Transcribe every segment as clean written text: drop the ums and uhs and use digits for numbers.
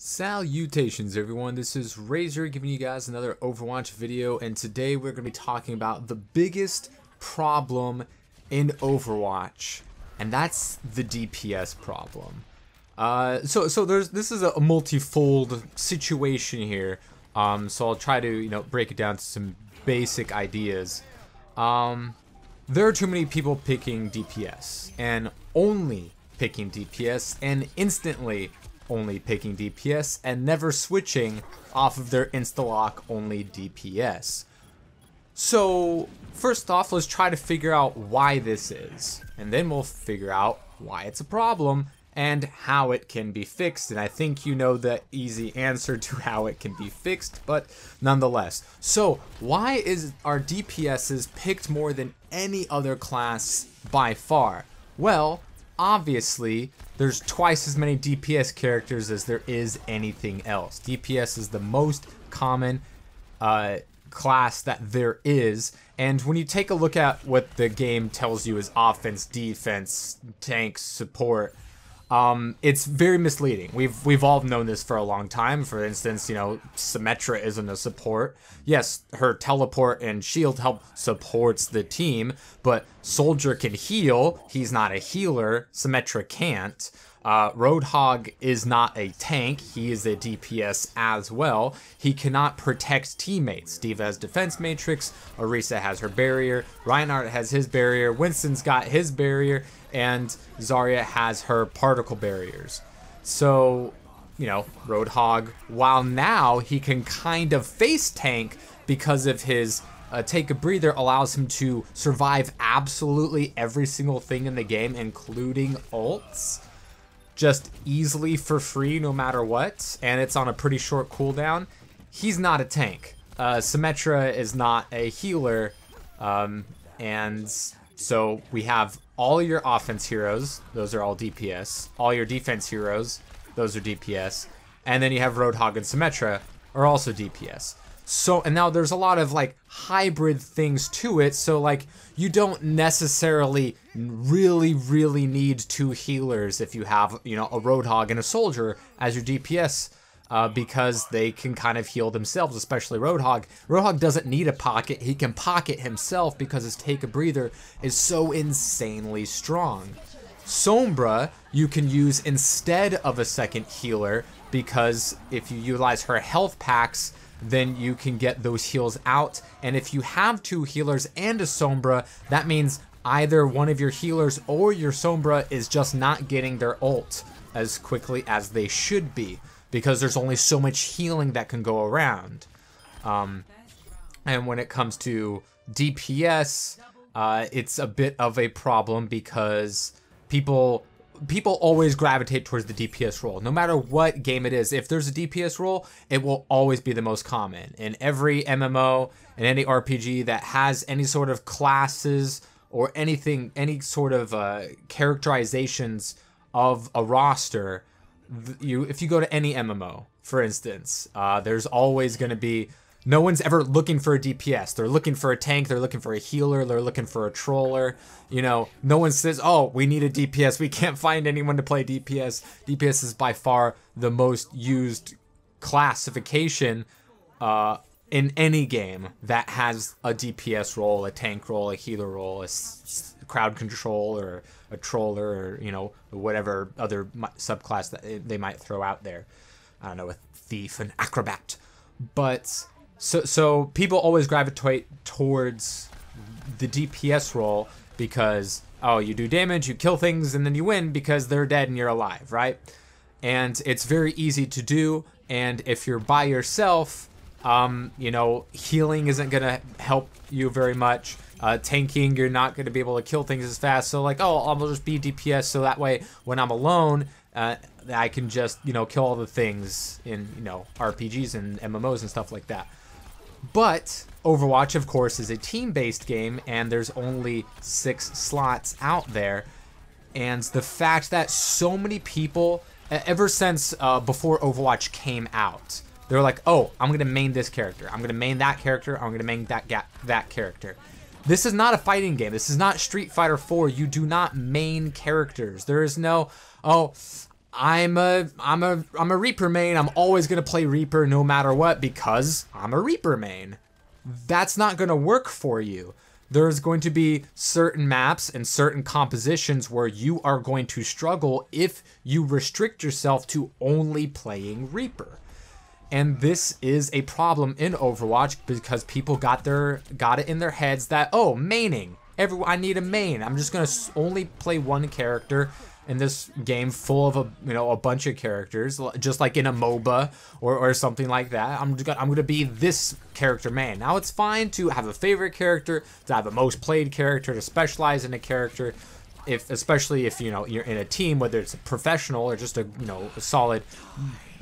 Salutations everyone, this is Razor giving you guys another Overwatch video, and today we're going to be talking about the biggest problem in Overwatch, and that's the DPS problem. This is a multifold situation here, so I'll try to break it down to some basic ideas. There are too many people picking DPS, and only picking DPS, and instantly only picking DPS, and never switching off of their insta-lock only DPS. So first off, let's try to figure out why this is, and then we'll figure out why it's a problem and how it can be fixed. And I think you know the easy answer to how it can be fixed, but nonetheless. So why is our DPSs picked more than any other class by far? Well, obviously, there's twice as many DPS characters as there is anything else. DPS is the most common class that there is, and when you take a look at what the game tells you is offense, defense, tank, support, it's very misleading. We've all known this for a long time. For instance, Symmetra isn't a support. Yes, her teleport and shield help supports the team, but Soldier can heal. He's not a healer. Symmetra can't. Roadhog is not a tank. He is a DPS as well. He cannot protect teammates. D.Va has defense matrix. Orisa has her barrier. Reinhardt has his barrier. Winston's got his barrier. And Zarya has her particle barriers. So, Roadhog, while now he can kind of face tank because of his take a breather, allows him to survive absolutely every single thing in the game, including ults, just easily for free no matter what, and it's on a pretty short cooldown. He's not a tank. Symmetra is not a healer, and so we have all your offense heroes, those are all DPS. All your defense heroes, those are DPS. And then you have Roadhog and Symmetra are also DPS. So, and now there's a lot of hybrid things to it. So you don't necessarily really need two healers if you have, a Roadhog and a Soldier as your DPS. Because they can kind of heal themselves, especially Roadhog. Roadhog doesn't need a pocket. He can pocket himself because his take a breather is so insanely strong. Sombra you can use instead of a second healer, because if you utilize her health packs, then you can get those heals out. And if you have two healers and a Sombra, that means either one of your healers or your Sombra is just not getting their ult as quickly as they should be, because there's only so much healing that can go around. And when it comes to DPS, it's a bit of a problem because people always gravitate towards the DPS role. No matter what game it is, if there's a DPS role, it will always be the most common. In every MMO and any RPG that has any sort of classes or anything, any sort of characterizations of a roster, if you go to any MMO, for instance, there's always going to be, no one's ever looking for a DPS. They're looking for a tank, they're looking for a healer, they're looking for a troller. No one says, oh, we need a DPS. We can't find anyone to play DPS. DPS is by far the most used classification in any game that has a DPS role, a tank role, a healer role, a crowd control, or a troller, or whatever other subclass that they might throw out there. I don't know, a thief, an acrobat. But so people always gravitate towards the DPS role because, oh, you do damage, you kill things, and then you win because they're dead and you're alive, right? And it's very easy to do. And if you're by yourself, healing isn't gonna help you very much. Tanking, you're not going to be able to kill things as fast. So I'll just be DPS, so that way when I'm alone, I can just, kill all the things in, RPGs and MMOs and stuff like that. But Overwatch, of course, is a team-based game, and there's only 6 slots out there. And the fact that so many people, ever since before Overwatch came out, they're like, oh, I'm going to main this character. I'm going to main that character. I'm going to main that character. This is not a fighting game. This is not Street Fighter 4. You do not main characters. There is no, oh, I'm a Reaper main. I'm always gonna play Reaper no matter what because I'm a Reaper main. That's not gonna work for you. There's going to be certain maps and certain compositions where you are going to struggle if you restrict yourself to only playing Reaper. And this is a problem in Overwatch because people got it in their heads that, oh, maining. I need a main. I'm just gonna only play one character in this game full of a bunch of characters, just like in a MOBA or something like that. I'm gonna be this character main. Now it's fine to have a favorite character, to have a most played character, to specialize in a character, especially if you're in a team, whether it's a professional or just a solid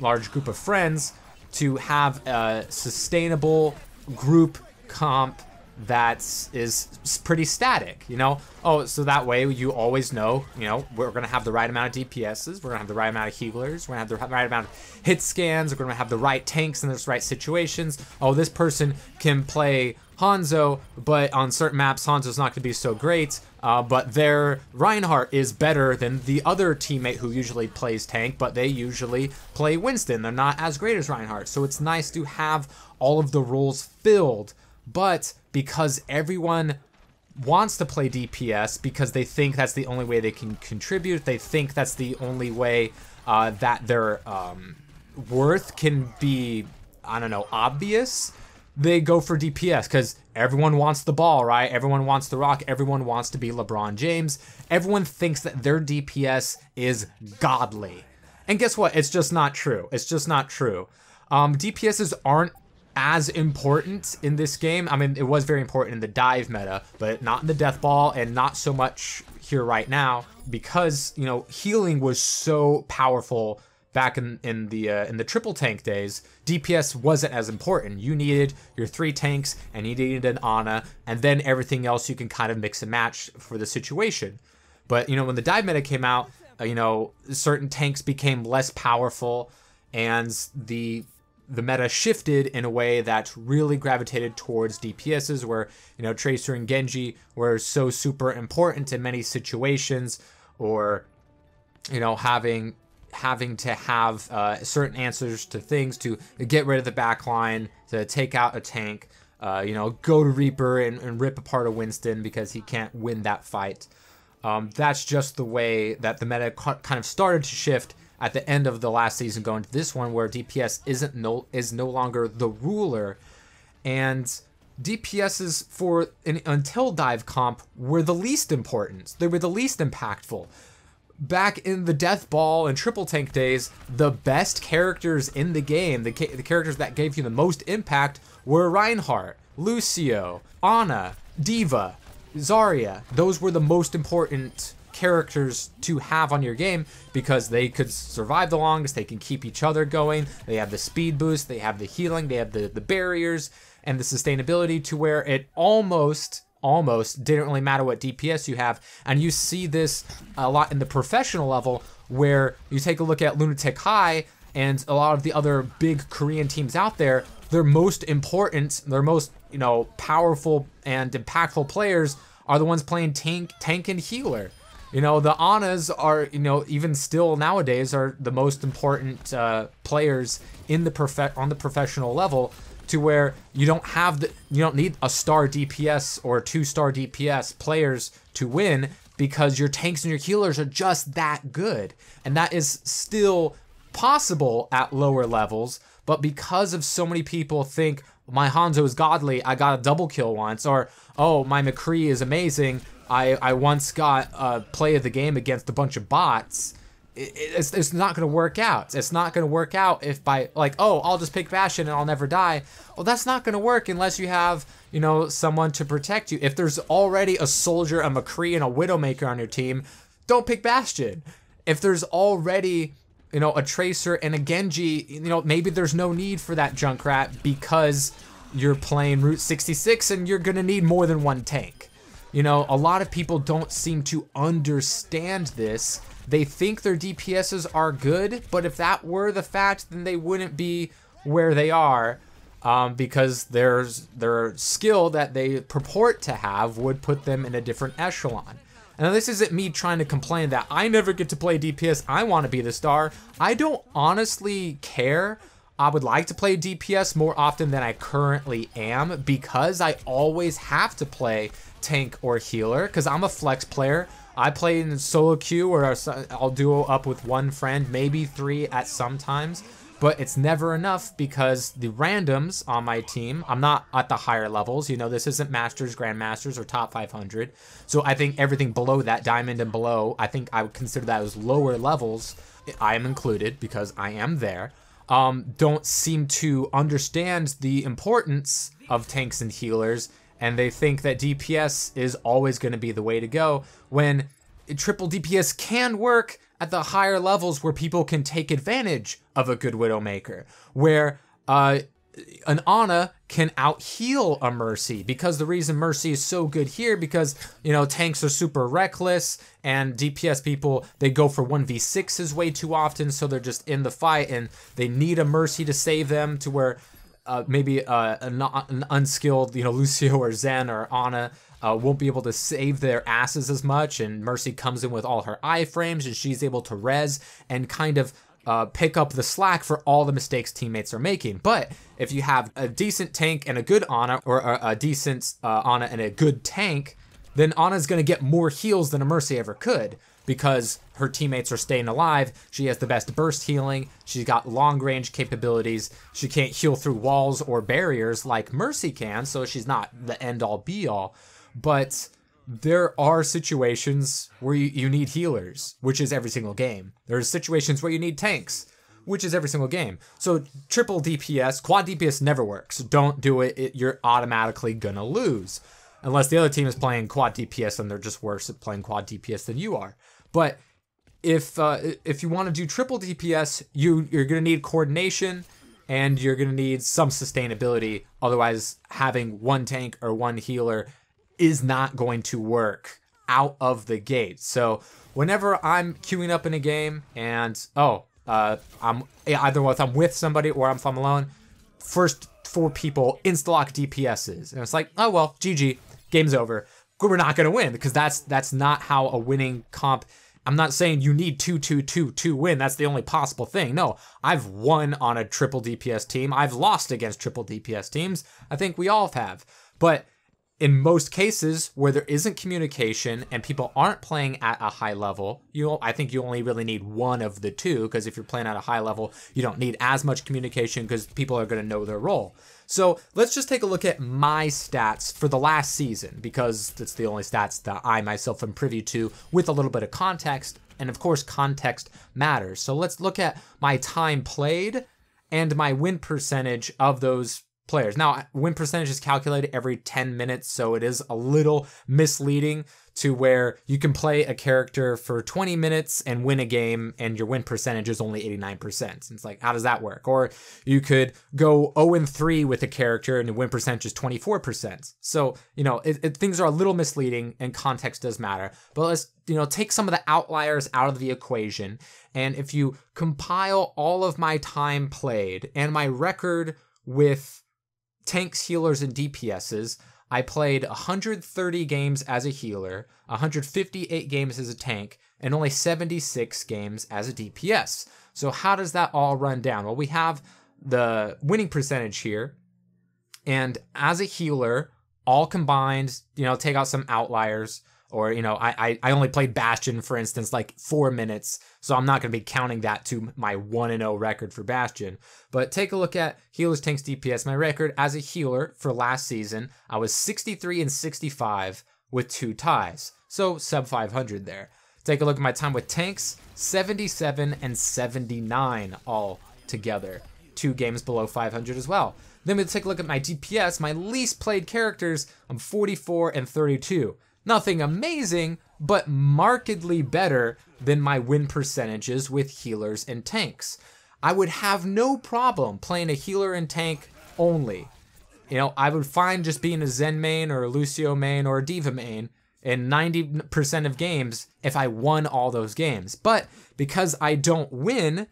large group of friends, to have a sustainable group comp that is pretty static, Oh, so that way you always know, we're going to have the right amount of DPSs, we're going to have the right amount of healers, we're going to have the right amount of hit scans, we're going to have the right tanks in the right situations. Oh, this person can play Hanzo, but on certain maps, Hanzo's not going to be so great, but their Reinhardt is better than the other teammate who usually plays tank, but they usually play Winston. They're not as great as Reinhardt, so it's nice to have all of the roles filled. But because everyone wants to play DPS because they think that's the only way they can contribute, they think that's the only way that their worth can be, obvious, they go for DPS because everyone wants the ball, right? Everyone wants the rock. Everyone wants to be LeBron James. Everyone thinks that their DPS is godly. And guess what? It's just not true. It's just not true. DPSs aren't as important in this game. I mean, it was very important in the dive meta, but not in the death ball and not so much here right now because, healing was so powerful back in the triple tank days. DPS wasn't as important. You needed your 3 tanks and you needed an Ana, and then everything else you can kind of mix and match for the situation. But, when the dive meta came out, certain tanks became less powerful and the meta shifted in a way that really gravitated towards DPSs where, Tracer and Genji were so super important in many situations, or, having to have certain answers to things to get rid of the backline, to take out a tank, go to Reaper and rip apart a Winston because he can't win that fight. That's just the way that the meta kind of started to shift at the end of the last season going to this one, where DPS is no longer the ruler, and DPSs until dive comp were the least important. They were the least impactful. Back in the death ball and triple tank days, the best characters in the game, the characters that gave you the most impact, were Reinhardt, Lucio, Ana, Diva, Zarya. Those were the most important characters to have on your game because they could survive the longest, they can keep each other going, they have the speed boost, they have the healing, they have the barriers and the sustainability to where it almost didn't really matter what DPS you have. And you see this a lot in the professional level where you take a look at Lunatic High and a lot of the other big Korean teams out there. Their most important, their most powerful and impactful players are the ones playing tank and healer. The Anas are, even still nowadays, are the most important players in on the professional level, to where you don't need a star DPS or 2-star DPS players to win because your tanks and your healers are just that good. And that is still possible at lower levels, but because of so many people think my Hanzo is godly, I got a double kill once, or oh, my McCree is amazing, I once got a play of the game against a bunch of bots. It's not going to work out. It's not going to work out if by, oh, I'll just pick Bastion and I'll never die. Well, that's not going to work unless you have, someone to protect you. If there's already a soldier, a McCree, and a Widowmaker on your team, don't pick Bastion. If there's already, a Tracer and a Genji, maybe there's no need for that Junkrat because you're playing Route 66 and you're going to need more than one tank. A lot of people don't seem to understand this. They think their DPSs are good, but if that were the fact, then they wouldn't be where they are, because their skill that they purport to have would put them in a different echelon. And this isn't me trying to complain that I never get to play DPS, I want to be the star. I don't honestly care. I would like to play DPS more often than I currently am because I always have to play tank or healer because I'm a flex player. I play in solo queue or I'll duo up with one friend, maybe 3 at some times, but it's never enough because the randoms on my team, I'm not at the higher levels. You know, this isn't Masters, Grandmasters, or top 500. So I think everything below that, Diamond and below, I think I would consider that as lower levels. I am included because I am there. Don't seem to understand the importance of tanks and healers, and they think that DPS is always going to be the way to go when triple DPS can work at the higher levels where people can take advantage of a good Widowmaker, where an Ana can out-heal a Mercy, because the reason Mercy is so good here, because, you know, tanks are super reckless, and DPS people, they go for 1v6s way too often, so they're just in the fight, and they need a Mercy to save them, to where maybe an unskilled, you know, Lucio or Zen or Ana won't be able to save their asses as much, and Mercy comes in with all her iframes, and she's able to res and kind of pick up the slack for all the mistakes teammates are making. But if you have a decent tank and a good Ana, or a decent Ana and a good tank, then Ana's going to get more heals than a Mercy ever could, because her teammates are staying alive. She has the best burst healing. She's got long range capabilities. She can't heal through walls or barriers like Mercy can, so she's not the end all be all. But there are situations where you need healers, which is every single game. There's situations where you need tanks, which is every single game. So triple DPS, quad DPS never works. Don't do it. You're automatically gonna lose. Unless the other team is playing quad DPS and they're just worse at playing quad DPS than you are. But if you want to do triple DPS, you're gonna need coordination and you're gonna need some sustainability. Otherwise, having one tank or one healer is not going to work out of the gate. So whenever I'm queuing up in a game and I'm either if I'm with somebody or if I'm alone, first 4 people insta-lock DPSs, and it's like, oh well, GG, game's over. We're not gonna win, because that's not how a winning comp. I'm not saying you need 2-2-2 to win. That's the only possible thing. No, I've won on a triple DPS team. I've lost against triple DPS teams. I think we all have. But in most cases where there isn't communication and people aren't playing at a high level, I think you only really need one of the two, because if you're playing at a high level, you don't need as much communication because people are going to know their role. So let's just take a look at my stats for the last season, because it's the only stats that I myself am privy to with a little bit of context. And of course, context matters. So let's look at my time played and my win percentage of those players. Now, win percentage is calculated every 10 minutes, so it is a little misleading to where you can play a character for 20 minutes and win a game and your win percentage is only 89%. It's like, how does that work? Or you could go 0-3 with a character and the win percentage is 24%. So, you know, things are a little misleading and context does matter. But let's, you know, take some of the outliers out of the equation. And if you compile all of my time played and my record with tanks, healers, and DPSs, I played 130 games as a healer, 158 games as a tank, and only 76 games as a DPS. So how does that all run down? Well, we have the winning percentage here, and as a healer, all combined, you know, take out some outliers, or, you know, I only played Bastion, for instance, like 4 minutes, so I'm not going to be counting that to my 1-0 record for Bastion. But take a look at healers, tanks, DPS. My record as a healer for last season, I was 63-65 with 2 ties, so sub 500 there. Take a look at my time with tanks, 77-79 all together, 2 games below 500 as well. Then we take a look at my DPS, my least played characters, I'm 44-32. Nothing amazing, but markedly better than my win percentages with healers and tanks. I would have no problem playing a healer and tank only. You know, I would find just being a Zen main or a Lucio main or a Diva main in 90% of games if I won all those games. But because I don't win,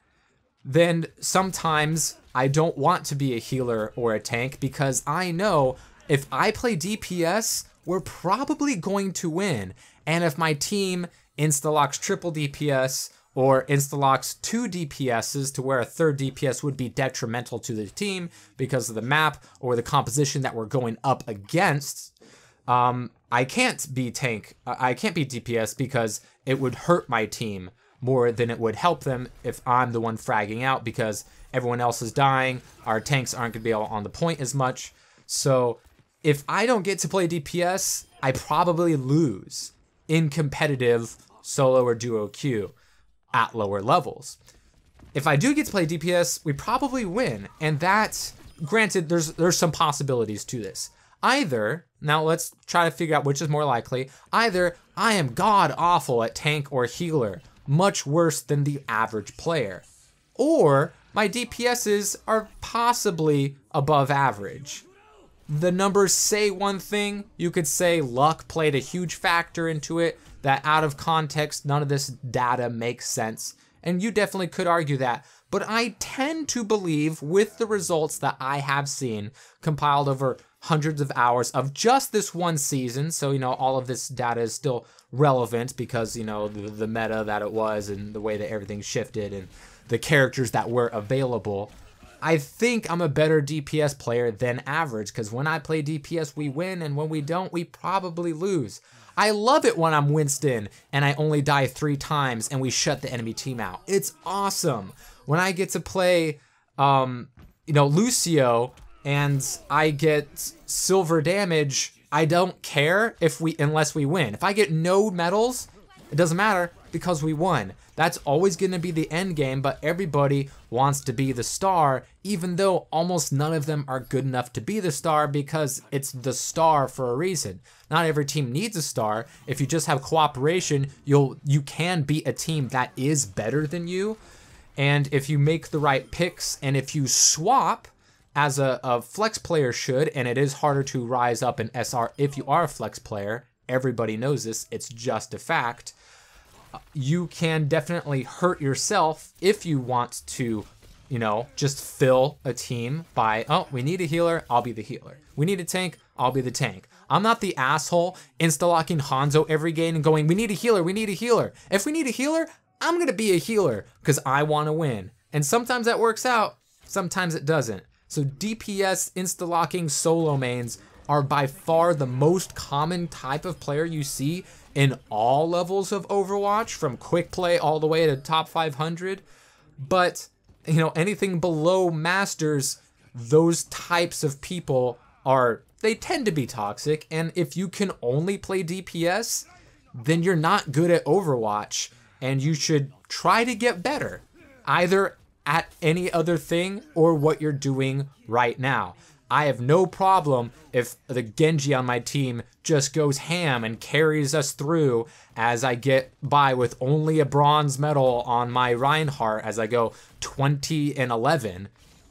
then sometimes I don't want to be a healer or a tank, because I know If I play DPS, we're probably going to win. And if my team insta-locks triple DPS or insta-locks 2 DPSs to where a third DPS would be detrimental to the team because of the map or the composition that we're going up against, I can't be DPS because it would hurt my team more than it would help them if I'm the one fragging out because everyone else is dying. Our tanks aren't going to be on the point as much. So if I don't get to play DPS, I probably lose in competitive solo or duo queue at lower levels. If I do get to play DPS, we probably win. And that, granted, there's some possibilities to this. Either, now let's try to figure out which is more likely, either I am god awful at tank or healer, much worse than the average player, or my DPSs are possibly above average. The numbers say one thing. You could say luck played a huge factor into it, that out of context, none of this data makes sense. And you definitely could argue that. But I tend to believe with the results that I have seen, compiled over hundreds of hours of just this one season. So, you know, all of this data is still relevant because, you know, the meta that it was and the way that everything shifted and the characters that were available. I think I'm a better DPS player than average because when I play DPS, we win, and when we don't, we probably lose. I love it when I'm Winston and I only die 3 times and we shut the enemy team out. It's awesome. When I get to play, you know, Lucio and I get silver damage, I don't care unless we win. If I get no medals, it doesn't matter because we won. That's always going to be the end game, but everybody wants to be the star, even though almost none of them are good enough to be the star because it's the star for a reason. Not every team needs a star. If you just have cooperation, you can beat a team that is better than you. And if you make the right picks and if you swap, as a flex player should, and it is harder to rise up in SR if you are a flex player, everybody knows this, it's just a fact, you can definitely hurt yourself if you want to, you know, just fill a team by, oh, we need a healer, I'll be the healer. We need a tank, I'll be the tank. I'm not the asshole insta-locking Hanzo every game and going, we need a healer, we need a healer. If we need a healer, I'm gonna be a healer because I wanna win. And sometimes that works out, sometimes it doesn't. So DPS insta-locking solo mains are by far the most common type of player you see in all levels of Overwatch, from quick play all the way to top 500. But, you know, anything below masters, those types of people they tend to be toxic. And if you can only play DPS, then you're not good at Overwatch and you should try to get better, either at any other thing or what you're doing right now. I have no problem if the Genji on my team just goes ham and carries us through as I get by with only a bronze medal on my Reinhardt as I go 20-11.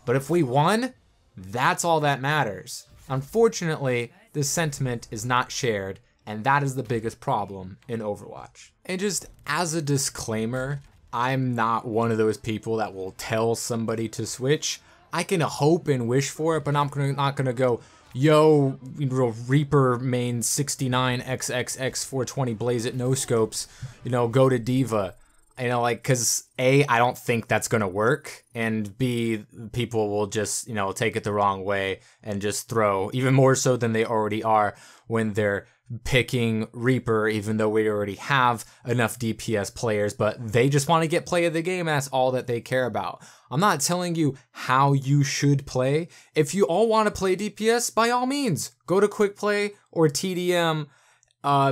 But if we won, that's all that matters. Unfortunately, this sentiment is not shared, and that is the biggest problem in Overwatch. And just as a disclaimer, I'm not one of those people that will tell somebody to switch. I can hope and wish for it, but I'm not gonna go, yo, Reaper main 69 XXX 420 blaze it no scopes, you know, go to Diva. You know, like, cause A, I don't think that's gonna work, and B, people will just, you know, take it the wrong way and just throw, even more so than they already are when they're picking Reaper, even though we already have enough DPS players, but they just want to get play of the game, and that's all that they care about. I'm not telling you how you should play. If you all want to play DPS, by all means, go to quick play or TDM,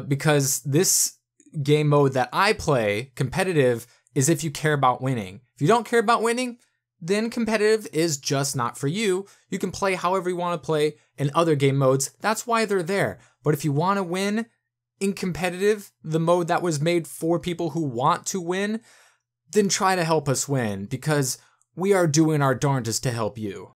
because this game mode that I play, competitive, is if you care about winning. If you don't care about winning, then competitive is just not for you. You can play however you want to play in other game modes. That's why they're there. But if you want to win in competitive, the mode that was made for people who want to win, then try to help us win, because we are doing our darndest to help you.